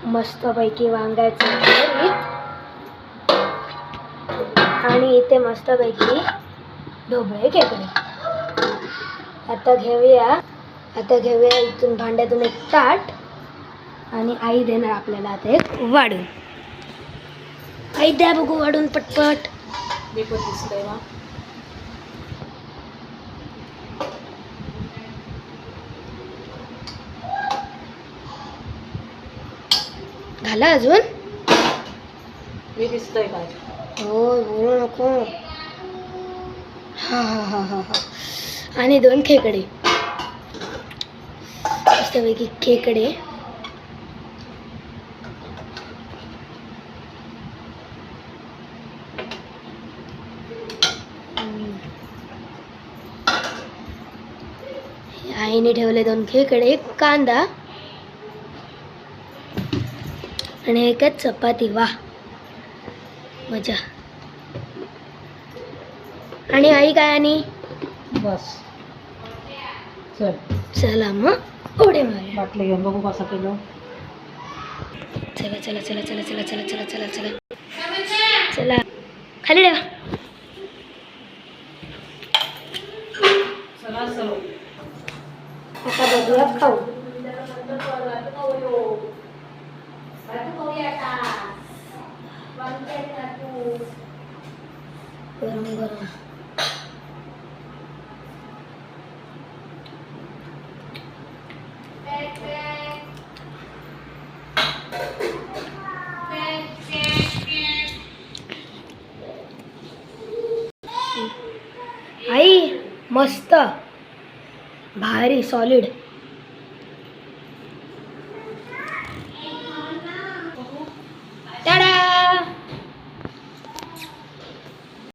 मस्तपैकी वांग्याचं भरीत आणि इथे मस्तपैकी ढोबळे खेकडे. आता घेऊया इथून भांड्यातून एक ताट आणि आई देणार आपल्याला ते वाढून. आई द्या बघू वाढून पटपट. मी पण दिसतंय ना. घाला अजून. मी दिसतंय काय? हो बोलू नको. हा हा हा हा हा. आणि 2 खेकडे मस्तपैकी खेकडे. आईने ठेवले 2 खेकडे, कांदा आणि एकच चपाती. वा मजा. आणि आई काय आणि बस चल. चला मग उडी मारूया. बाटली घेऊन बघू कसं केलं. चला चला चला चला चला चला चला चला चला चला खाली ठेवा. चला चलो. आता बघूया खाऊ. गरम गरम. आई मस्त भारी सॉलिड.